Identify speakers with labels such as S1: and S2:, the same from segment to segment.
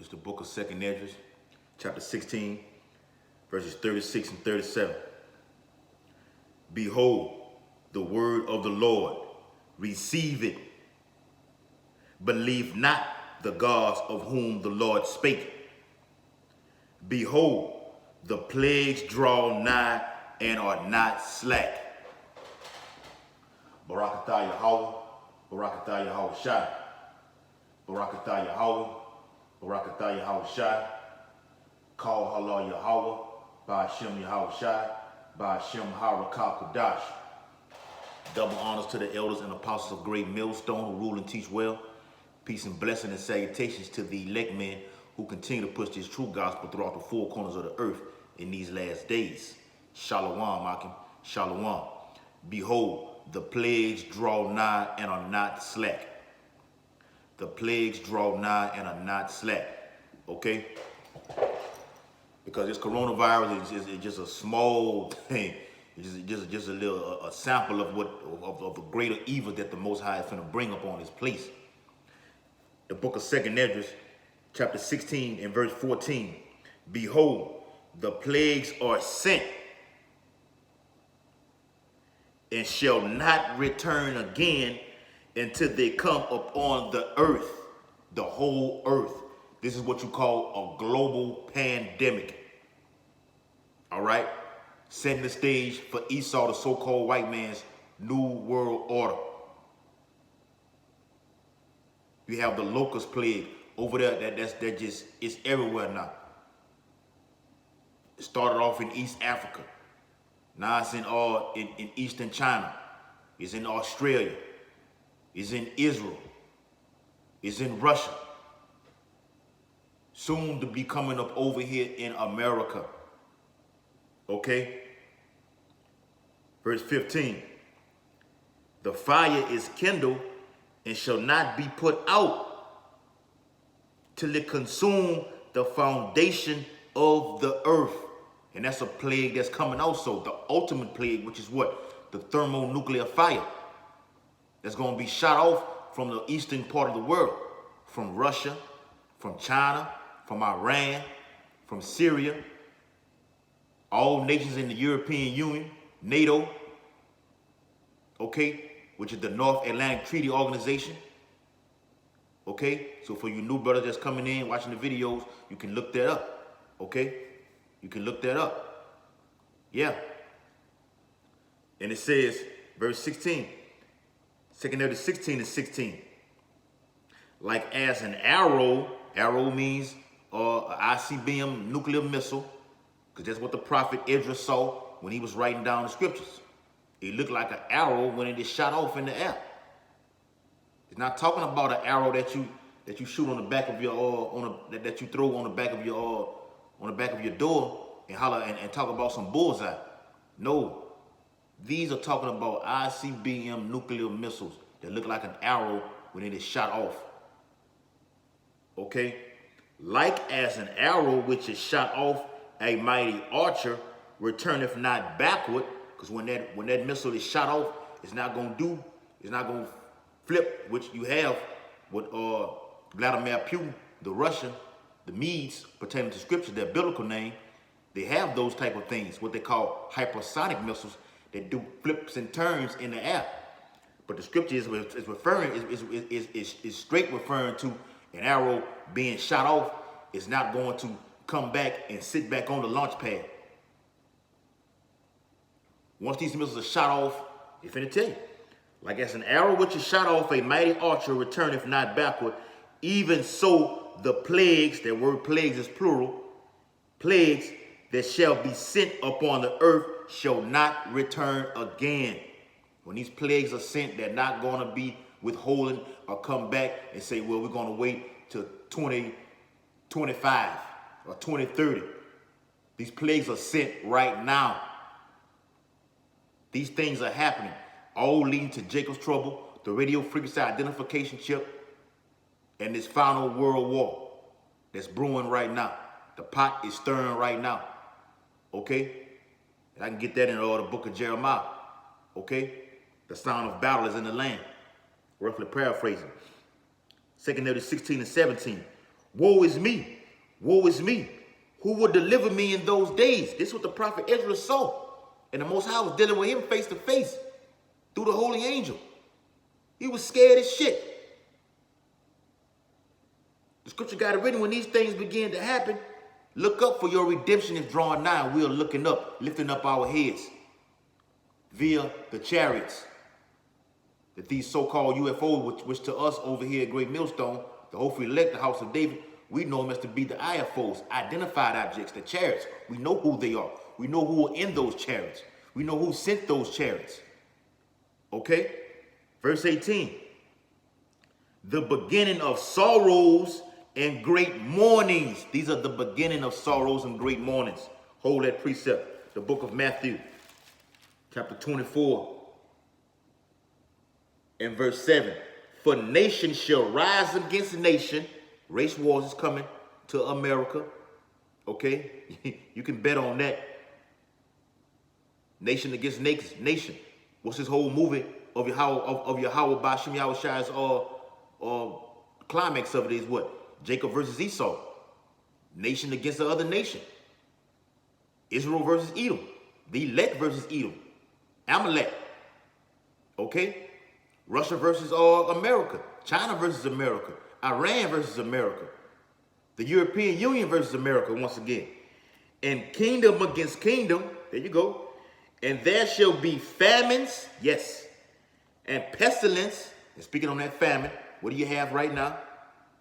S1: It's the book of 2nd Esdras, chapter 16, verses 36 and 37. Behold, the word of the Lord, receive it. Believe not the gods of whom the Lord spake. Behold, the plagues draw nigh and are not slack. Barakatah Yahweh, Barakatah Yahweh Shai, Barakatah Yahweh, Barakatah Yahweh Shai, Call Halal Yahweh, Ba'ashem Yahweh Shai, Ba'ashem Harakah Kodash. Double honors to the elders and apostles of Great Millstone who rule and teach well. Peace and blessing and salutations to the elect men who continue to push this true gospel throughout the four corners of the earth in these last days. Shalom, Akim. Shalom. Behold, the plagues draw nigh and are not slack. The plagues draw nigh and are not slack. Okay? Because this coronavirus is just a small thing. It's just a little a sample of of the greater evil that the Most High is going to bring upon this place. The book of 2nd Esdras, chapter 16 and verse 14. Behold, the plagues are sent and shall not return again until they come upon the earth, the whole earth. This is what you call a global pandemic. All right? Setting the stage for Esau, the so-called white man's new world order. You have the locust plague over there. That just it's everywhere now. It started off in East Africa. Now it's in Eastern China. It's in Australia. It's in Israel. It's in Russia. Soon to be coming up over here in America. Okay? Verse 15. The fire is kindled and shall not be put out till it consume the foundation of the earth. And that's a plague that's coming also. The ultimate plague, which is what? The thermonuclear fire. That's going to be shot off from the eastern part of the world. From Russia, from China, from Iran, from Syria. All nations in the European Union, NATO. Okay? Which is the North Atlantic Treaty Organization. Okay? So for you new brothers that's coming in, watching the videos, you can look that up. Okay? You can look that up. Yeah. And it says, verse 16. 2nd Esdras 16 and 16. Like as an arrow means an ICBM nuclear missile, because that's what the prophet Esdras saw when he was writing down the scriptures. It looked like an arrow when it is shot off in the air. It's not talking about an arrow that you shoot on the back of your that you throw on the back of your door and holler and talk about some bullseye. No, these are talking about ICBM nuclear missiles that look like an arrow when it is shot off. Okay, like as an arrow which is shot off, a mighty archer returneth not backward. Because when that missile is shot off, it's not gonna flip, which you have with Vladimir Putin, the Russian, the Medes, pertaining to scripture, their biblical name. They have those type of things, what they call hypersonic missiles that do flips and turns in the air. But the scripture is straight referring to an arrow being shot off. It's not going to come back and sit back on the launch pad. Once these missiles are shot off, it's finna tell you. Like as an arrow which is shot off, a mighty archer returneth not backward. Even so the plagues, that word plagues is plural, plagues that shall be sent upon the earth shall not return again. When these plagues are sent, they're not going to be withholding or come back and say, well, we're going to wait till 2025 or 2030. These plagues are sent right now. These things are happening, all leading to Jacob's trouble, the radio frequency identification chip, and this final world war that's brewing right now. The pot is stirring right now. Okay? And I can get that in the book of Jeremiah. Okay? The sound of battle is in the land. Roughly paraphrasing. 2nd Esdras 16 and 17. Woe is me. Woe is me. Who will deliver me in those days? This is what the prophet Ezra saw. And the Most High was dealing with him face to face through the holy angel. He was scared as shit. The scripture got it written, when these things begin to happen, look up, for your redemption is drawing nigh. We are looking up, lifting up our heads via the chariots that these so-called UFOs, which to us over here at Great Millstone, the hopefully elect, the house of David, we know them as to be the IFOs, identified objects, the chariots. We know who they are. We know who are in those chariots. We know who sent those chariots. Okay? Verse 18. The beginning of sorrows and great mournings. These are the beginning of sorrows and great mournings. Hold that precept. The book of Matthew, chapter 24, and verse 7. For nation shall rise against nation. Race wars is coming to America. Okay? You can bet on that. Nation against nation. What's this whole movie of Yahweh Bashim Yahushua's climax of it is what? Jacob versus Esau. Nation against the other nation. Israel versus Edom. The elect versus Edom. Amalek. Okay? Russia versus America. China versus America. Iran versus America. The European Union versus America once again. And kingdom against kingdom. There you go. And there shall be famines. Yes. And pestilence. And speaking on that famine, what do you have right now?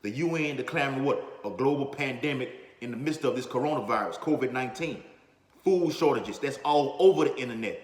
S1: The UN declaring what? A global pandemic in the midst of this coronavirus, COVID-19. Food shortages. That's all over the internet.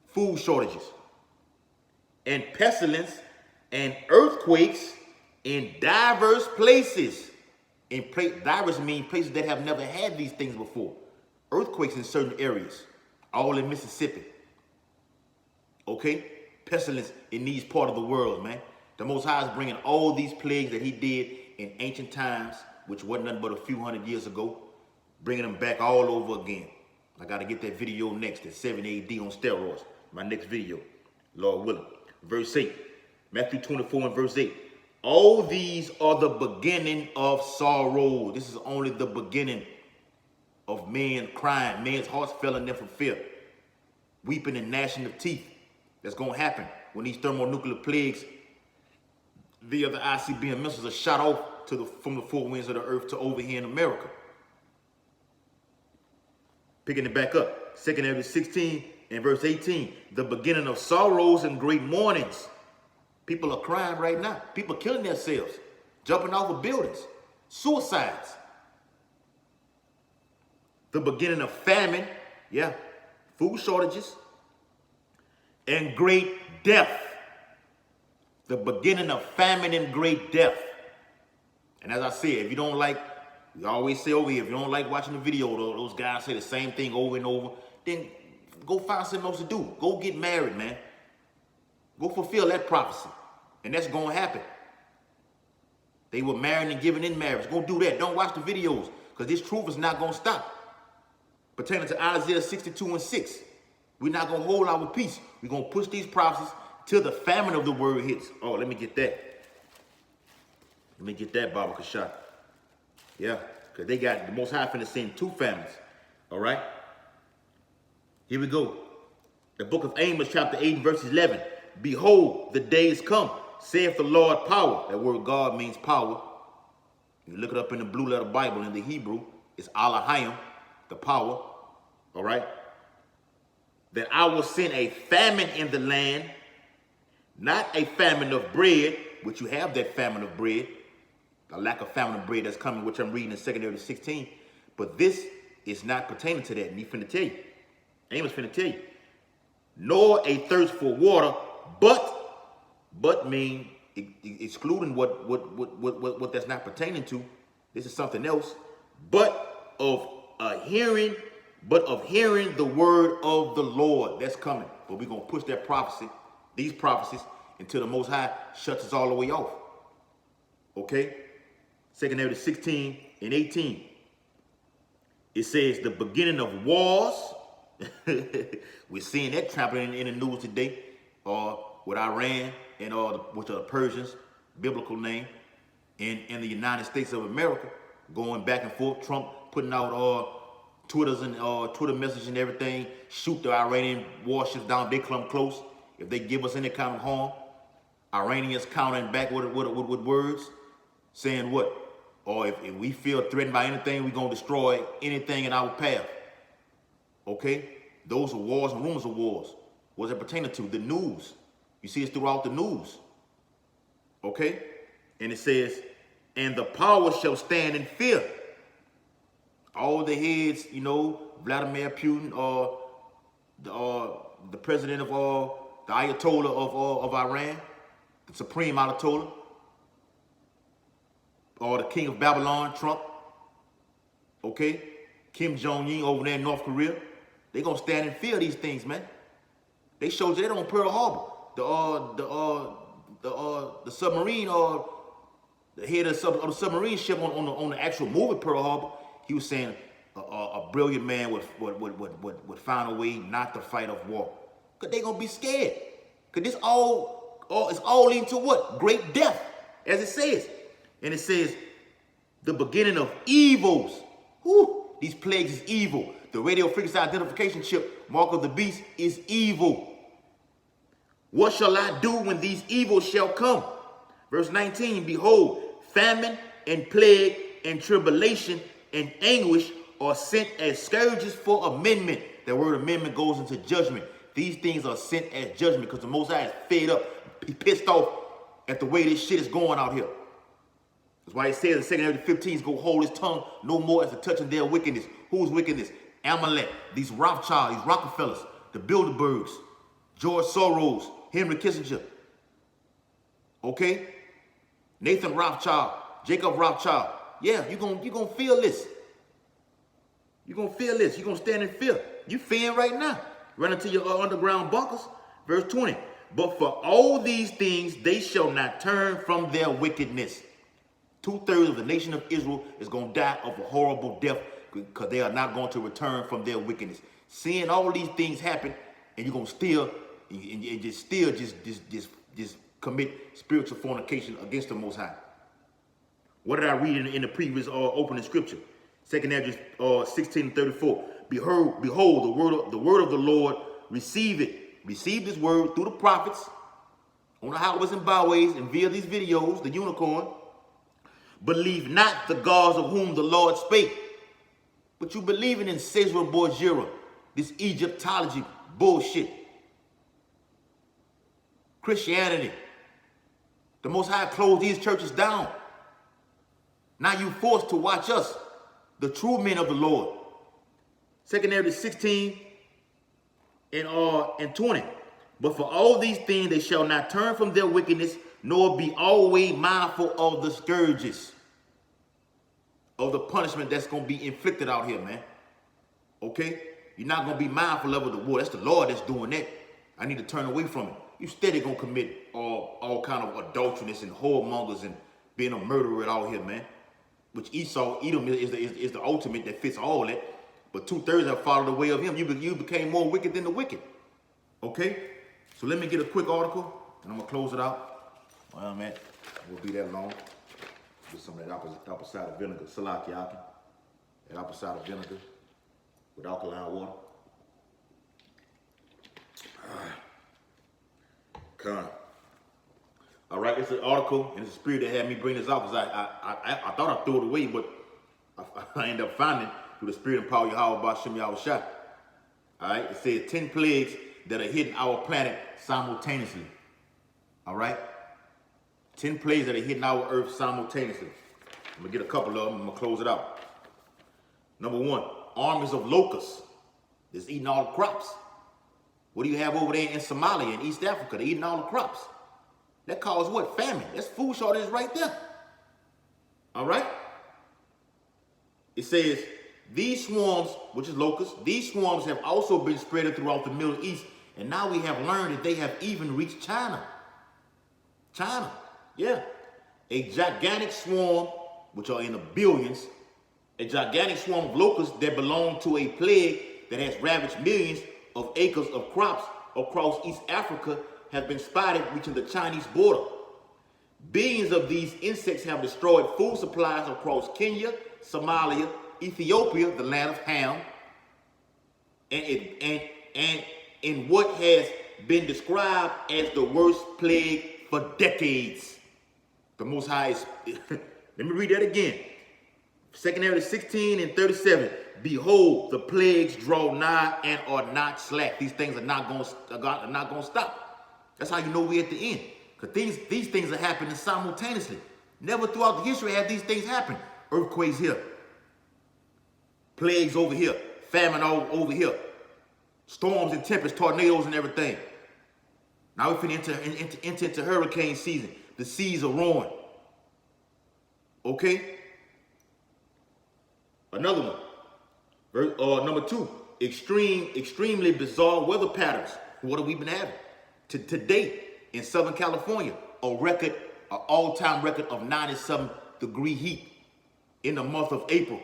S1: Food shortages. And pestilence and earthquakes in diverse places. Diverse mean places that have never had these things before. Earthquakes in certain areas, all in Mississippi. Okay? Pestilence in these part of the world, man. The Most High is bringing all these plagues that he did in ancient times, which wasn't nothing but a few hundred years ago, bringing them back all over again. I got to get that video next at 7 AD on steroids. My next video, Lord willing. Verse 8, Matthew 24 and verse 8. All these are the beginning of sorrow. This is only the beginning of men crying. Men's hearts failing them from fear. Weeping and gnashing of teeth. That's going to happen when these thermonuclear plagues via the ICBM missiles are shot off from the four winds of the earth to over here in America. Picking it back up. 2 Corinthians 16 and verse 18. The beginning of sorrows and great mournings. People are crying right now. People killing themselves. Jumping off of buildings. Suicides. The beginning of famine. Yeah. Food shortages. And great death. The beginning of famine and great death. And as I said, if you don't like, we always say over here, if you don't like watching the video, those guys say the same thing over and over, then go find something else to do. Go get married, man. Go fulfill that prophecy. And that's going to happen. They were marrying and giving in marriage. Go do that. Don't watch the videos, because this truth is not going to stop. Pertaining to Isaiah 62 and 6. We're not going to hold our peace. We're going to push these prophecies till the famine of the word hits. Oh, let me get that. Let me get that, Baba Kashat. Yeah, because they got the Most High finna send 2 famines. All right? Here we go. The book of Amos, chapter 8, verse 11. Behold, the days come, saith the Lord power. That word God means power. You look it up in the Blue Letter Bible in the Hebrew. It's Elohim, the power. All right? That I will send a famine in the land, not a famine of bread, which you have that famine of bread, a lack of famine of bread that's coming, which I'm reading in 2 Corinthians 16. But this is not pertaining to that. And he's finna tell you. Amos finna tell you. Nor a thirst for water, but mean excluding what that's not pertaining to. This is something else. But of hearing the word of the Lord. That's coming. But we're gonna push that prophecy, these prophecies, until the Most High shuts us all the way off. Okay? 2 Corinthians 16 and 18. It says the beginning of wars. We're seeing that trampling in the news today. With Iran and which are the Persians, biblical name. in the United States of America, going back and forth. Trump putting out Twitters and Twitter messages and everything. Shoot the Iranian warships down. They come close. If they give us any kind of harm, Iranians countering back with words, saying what? Or if we feel threatened by anything, we're gonna destroy anything in our path. Okay? Those are wars and rumors of wars. What's it pertaining to? The news. You see it's throughout the news. Okay? And it says, and the power shall stand in fear. All the heads, you know, Vladimir Putin, or the president of the Ayatollah of Iran, the supreme Ayatollah, or the king of Babylon, Trump, okay? Kim Jong-un over there in North Korea, they gonna stand in fear of these things, man. They showed you that on Pearl Harbor. The submarine, or the head of the submarine ship on the actual movie Pearl Harbor, he was saying a brilliant man would find a way not to fight of war. Cause they gonna be scared. Cause this it's all leading to what? Great death, as it says. And it says, the beginning of evils. Whew, these plagues is evil. The radio frequency identification chip, mark of the beast, is evil. What shall I do when these evils shall come? Verse 19, behold, famine and plague and tribulation and anguish are sent as scourges for amendment. The word amendment goes into judgment. These things are sent as judgment because the Most High is fed up, he's pissed off at the way this shit is going out here. That's why it says in 2 Timothy 15, he's going to hold his tongue no more as to touching their wickedness. Whose wickedness? Amalek, these Rothschild, these Rockefellers, the Bilderbergs, George Soros, Henry Kissinger. Okay? Nathan Rothschild, Jacob Rothschild. Yeah, you're gonna feel this. You're going to feel this. You're going to stand in fear. You're fearing right now. Run into your underground bunkers. Verse 20. But for all these things, they shall not turn from their wickedness. 2/3 of the nation of Israel is going to die of a horrible death because they are not going to return from their wickedness. Seeing all these things happen, and you're going to still commit spiritual fornication against the Most High. What did I read in the previous opening scripture? 2 Ezra 16:34. Behold, the word of the Lord, receive it. Receive this word through the prophets, on the highways and byways, and via these videos, the unicorn. Believe not the gods of whom the Lord spake. But you believing in Caesar Borgia, this Egyptology bullshit. Christianity. The Most High closed these churches down. Now you forced to watch us, the true men of the Lord. 2 Ezra 16 and 20. But for all these things they shall not turn from their wickedness, nor be always mindful of the scourges, of the punishment that's going to be inflicted out here, man. Okay? You're not going to be mindful of the war. That's the Lord that's doing that. I need to turn away from it. You steady going to commit all kind of adulteress and whoremongers and being a murderer out here, man. Which Edom is the ultimate that fits all that. But 2/3 have followed the way of him. You became more wicked than the wicked. Okay? So let me get a quick article, and I'm going to close it out. Well, man, it won't be that long. Get some of that apple cider vinegar, salakiaki. That apple cider vinegar with alkaline water. All right, it's an article, and it's a spirit that had me bring this out because I thought I threw it away, but I ended up finding it through the spirit and power of Yahweh by Shem Yahushua. All right, it says 10 plagues that are hitting our planet simultaneously. All right, 10 plagues that are hitting our earth simultaneously. I'm gonna get a couple of them. I'm gonna close it out. Number 1, armies of locusts that's eating all the crops. What do you have over there in Somalia and East Africa? They're eating all the crops. That caused what? Famine. That's food shortage right there. All right? It says, these swarms, which is locusts, these swarms have also been spread throughout the Middle East. And now we have learned that they have even reached China. China, yeah. A gigantic swarm, which are in the billions, a gigantic swarm of locusts that belong to a plague that has ravaged millions of acres of crops across East Africa have been spotted reaching the Chinese border. Billions of these insects have destroyed food supplies across Kenya, Somalia, Ethiopia, the land of Ham, and in what has been described as the worst plague for decades. The Most High is, let me read that again. 2 Kings 16 and 37. Behold, the plagues draw nigh and are not slack. These things are not going to stop. That's how you know we're at the end. Because these things are happening simultaneously. Never throughout the history have these things happen. Earthquakes here. Plagues over here. Famine over here. Storms and tempests, tornadoes and everything. Now we're finna enter into hurricane season. The seas are roaring. Okay? Another one. Number 2. Extremely bizarre weather patterns. What have we been having? Today in Southern California, an all-time record of 97-degree heat in the month of April.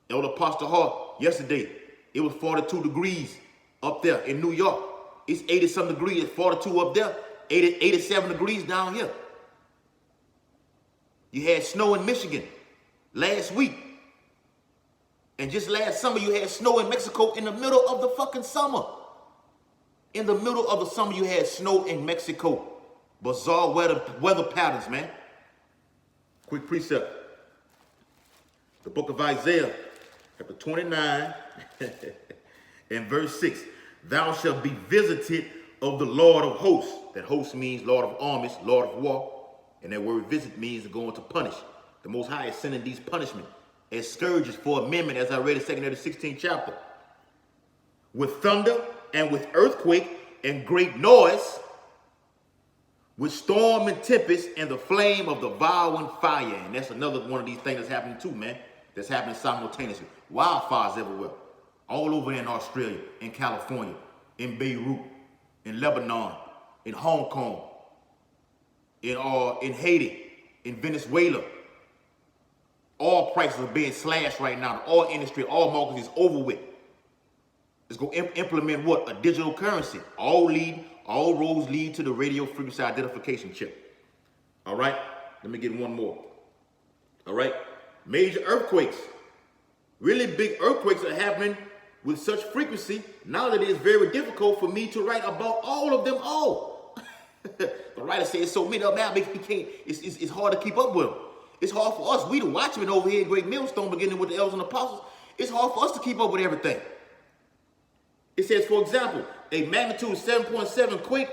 S1: Elder Pastor Hart, yesterday, it was 42 degrees up there in New York. It's 80-some degrees, 42 up there, 87 degrees down here. You had snow in Michigan last week. And just last summer, you had snow in Mexico in the middle of the fucking summer. In the middle of the summer, you had snow in Mexico. Bizarre weather patterns, man. Quick precept. The book of Isaiah, chapter 29, and verse 6. Thou shalt be visited of the Lord of hosts. That host means Lord of armies, Lord of war. And that word visit means going to punish. The Most High is sending these punishments as scourges for amendment, as I read in 2 Kings 16 chapter. With thunder and with earthquake and great noise, with storm and tempest and the flame of the devouring fire. And that's another one of these things that's happening too, man. That's happening simultaneously. Wildfires everywhere. All over in Australia, in California, in Beirut, in Lebanon, in Hong Kong, in Haiti, in Venezuela. Oil prices are being slashed right now. The oil industry, oil market is over with. It's going to implement what? A digital currency. All roads lead to the radio frequency identification chip. All right? Let me get one more. All right? Major earthquakes. Really big earthquakes are happening with such frequency now that it is very difficult for me to write about all of them all. The writer says so many of them now, it's hard to keep up with them. It's hard for us, we the watchmen over here in Great Millstone, beginning with the elders and apostles. It's hard for us to keep up with everything. It says, for example, a magnitude 7.7 quake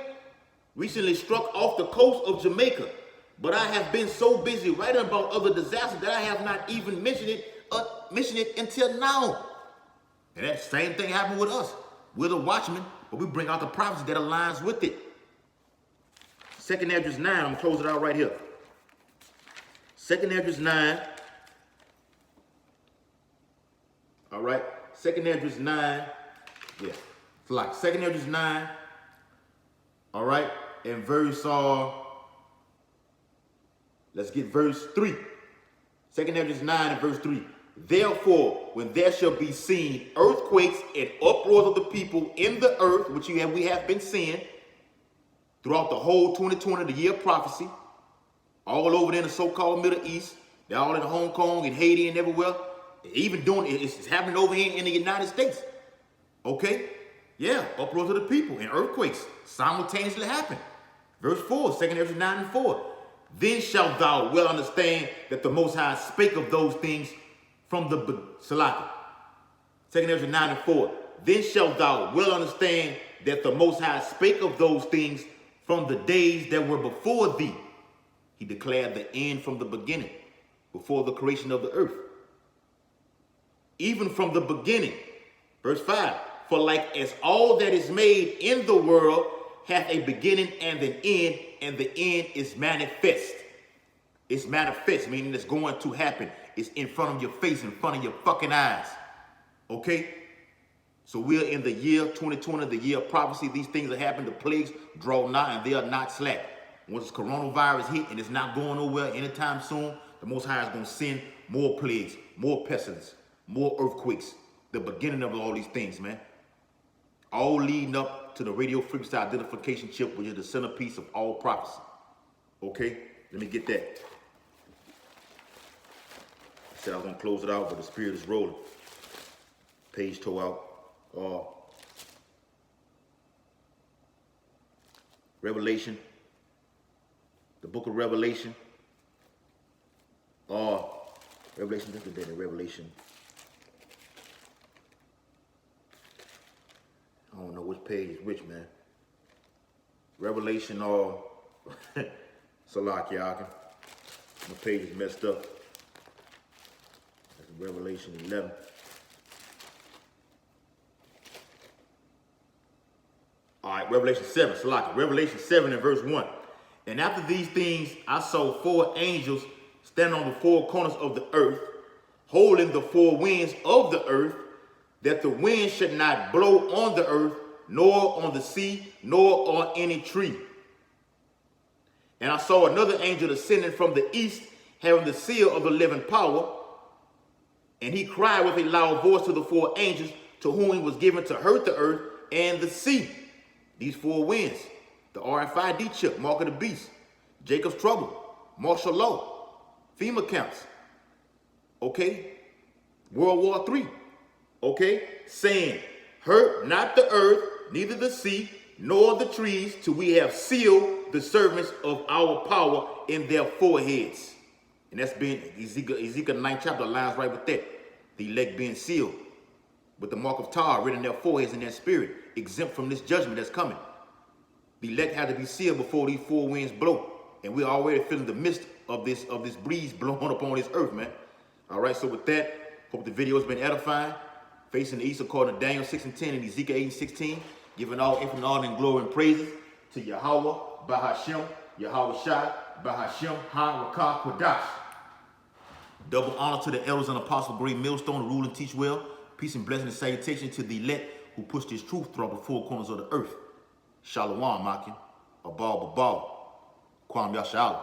S1: recently struck off the coast of Jamaica. But I have been so busy writing about other disasters that I have not even mentioned it until now. And that same thing happened with us. We're the watchmen, but we bring out the prophecy that aligns with it. 2 Kings 9, I'm going to close it out right here. 2 Kings 9. All right. 2 Kings 9. Yeah. It's like 2 Kings 9. All right. And verse, let's get verse 3. 2 Kings 9 and verse 3. Therefore, when there shall be seen earthquakes and uproars of the people in the earth, which we have been seeing throughout the whole 2020, the year of prophecy, all over there in the so-called Middle East, they're all in Hong Kong and Haiti and everywhere. Even doing it's happening over here in the United States. Okay? Yeah, uproars of the people and earthquakes simultaneously happen. Verse 4, 2 Kings 9 and 4. Then shalt thou well understand that the Most High spake of those things from the Salaki. 2 Kings 9 and 4. Then shalt thou well understand that the Most High spake of those things from the days that were before thee. He declared the end from the beginning, before the creation of the earth. Even from the beginning. Verse 5. For like as all that is made in the world hath a beginning and an end, and the end is manifest. It's manifest, meaning it's going to happen. It's in front of your face, in front of your fucking eyes. Okay? So we're in the year 2020, the year of prophecy. These things are happening. The plagues draw nigh, and they are not slack. Once coronavirus hit and it's not going nowhere anytime soon, the Most High is going to send more plagues, more pestilence, more earthquakes. The beginning of all these things, man. All leading up to the radio frequency identification chip, which is the centerpiece of all prophecy. Okay, let me get that. I said I was gonna close it out, but the spirit is rolling. Page tore out. Revelation. The book of Revelation. Revelation, look at that in Revelation. I don't know which page is which, man. Revelation, Salakiakin. My page is messed up. That's Revelation 11. All right, Revelation 7, Salaki. Revelation 7 and verse 1. And after these things, I saw 4 angels standing on the 4 corners of the earth, holding the 4 winds of the earth, that the wind should not blow on the earth, nor on the sea, nor on any tree. And I saw another angel ascending from the east, having the seal of the living power. And he cried with a loud voice to the 4 angels, to whom he was given to hurt the earth and the sea. These 4 winds, the RFID chip, mark of the beast, Jacob's trouble, martial law, FEMA camps, okay, World War III, okay, saying, hurt not the earth, neither the sea, nor the trees, till we have sealed the servants of our power in their foreheads. And that's been Ezekiel 9th chapter lines right with that. The elect being sealed with the mark of tar written in their foreheads in their spirit, exempt from this judgment that's coming. The elect had to be sealed before these 4 winds blow. And we're already feeling the mist of this breeze blowing upon this earth, man. All right, so with that, hope the video has been edifying. Facing the east according to Daniel 6 and 10 and Ezekiel 8 and 16. Giving all infinite honor and glory and praises to Yahweh, Bahashem, Yahweh Shai, Bahashem, Ha, Rakah, Kodash. Double honor to the elders and apostles of Great Millstone, who rule and teach well. Peace and blessing and salutation to the elect who pushed this truth throughout the 4 corners of the earth. Shalom, Makin. Abal, Babal. Kwam Yashala.